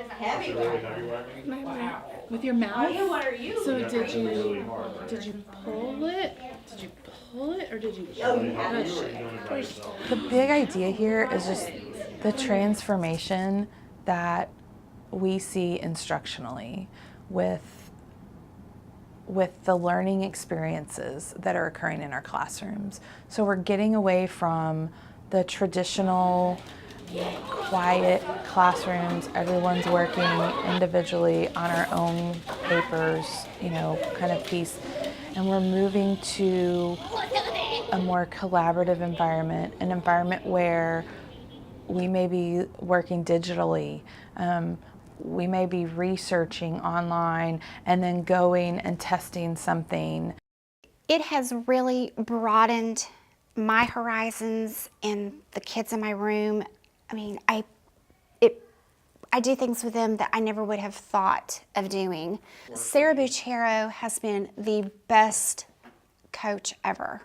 Heavy Wow. With your mouth? What are you? So did you pull it? Did you pull it or did you push it? The big idea here is just the transformation that we see instructionally with the learning experiences that are occurring in our classrooms. So we're getting away from the traditional quiet classrooms, everyone's working individually on our own papers, kind of piece. And we're moving to a more collaborative environment, an environment where we may be working digitally. We may be researching online and then going and testing something. It has really broadened my horizons and the kids in my room. I mean, I do things with them that I never would have thought of doing. Sarah Buchero has been the best coach ever.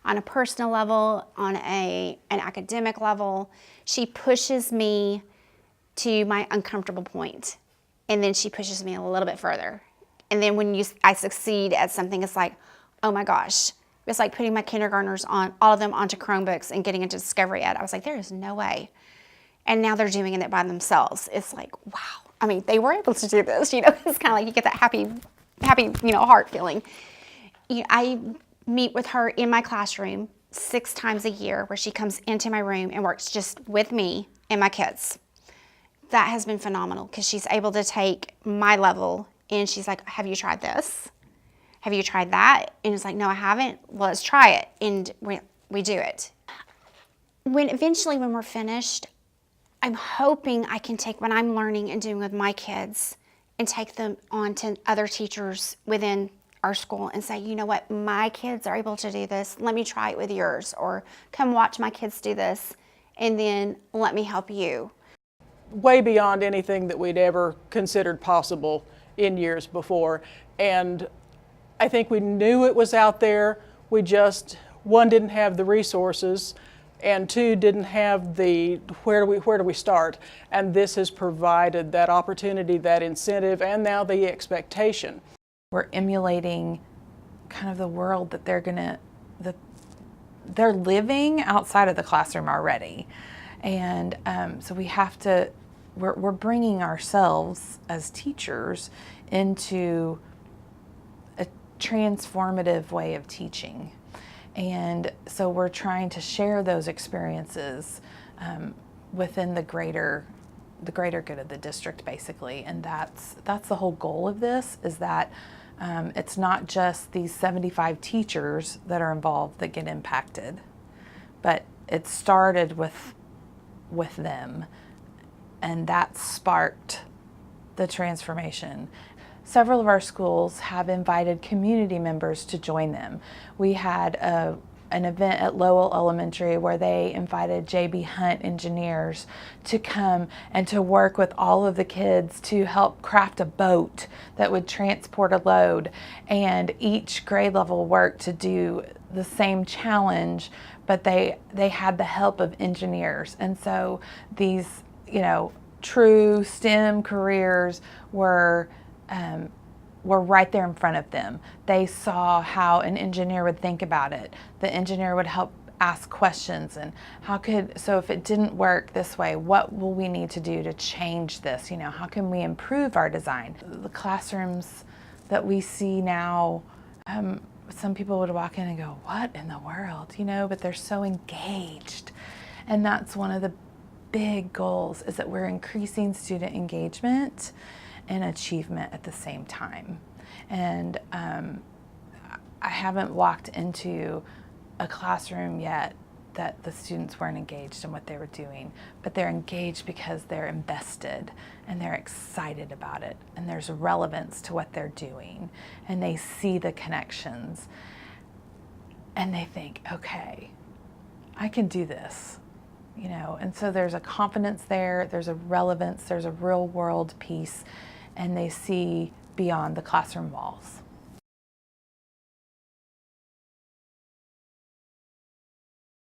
On a personal level, on an academic level, she pushes me to my uncomfortable point, and then she pushes me a little bit further. And then when I succeed at something, it's like, oh my gosh. It's like putting my kindergartners on, all of them onto Chromebooks and getting into Discovery Ed. I was like, there is no way. And now they're doing it by themselves. It's like, wow. I mean, they were able to do this, It's kind of like you get that happy, heart feeling. I meet with her in my classroom 6 times a year where she comes into my room and works just with me and my kids. That has been phenomenal because she's able to take my level and she's like, have you tried this? Have you tried that? And it's like, no, I haven't. Well, let's try it. And we do it. Eventually when we're finished, I'm hoping I can take what I'm learning and doing with my kids and take them on to other teachers within our school and say, you know what, my kids are able to do this. Let me try it with yours. Or come watch my kids do this and then let me help you. Way beyond anything that we'd ever considered possible in years before. And I think we knew it was out there. We just, one, didn't have the resources, and 2, didn't have the where do we start? And this has provided that opportunity, that incentive, and now the expectation. We're emulating kind of the world that they're living outside of the classroom already. And so we have to, we're bringing ourselves as teachers into a transformative way of teaching. And so we're trying to share those experiences within the greater good of the district, basically. And that's the whole goal of this, is that it's not just these 75 teachers that are involved that get impacted, but it started with them, and that sparked the transformation. Several of our schools have invited community members to join them. We had an event at Lowell Elementary where they invited J.B. Hunt engineers to come and to work with all of the kids to help craft a boat that would transport a load. And each grade level worked to do the same challenge, but they had the help of engineers. And so these, true STEM careers were right there in front of them. They saw how an engineer would think about it. The engineer would help ask questions, and so if it didn't work this way, what will we need to do to change this? How can we improve our design? The classrooms that we see now, some people would walk in and go, what in the world? But they're so engaged. And that's one of the big goals, is that we're increasing student engagement and achievement at the same time. And I haven't walked into a classroom yet that the students weren't engaged in what they were doing, but they're engaged because they're invested and they're excited about it, and there's relevance to what they're doing, and they see the connections and they think, okay, I can do this. And so there's a confidence there, there's a relevance, there's a real world piece, and they see beyond the classroom walls.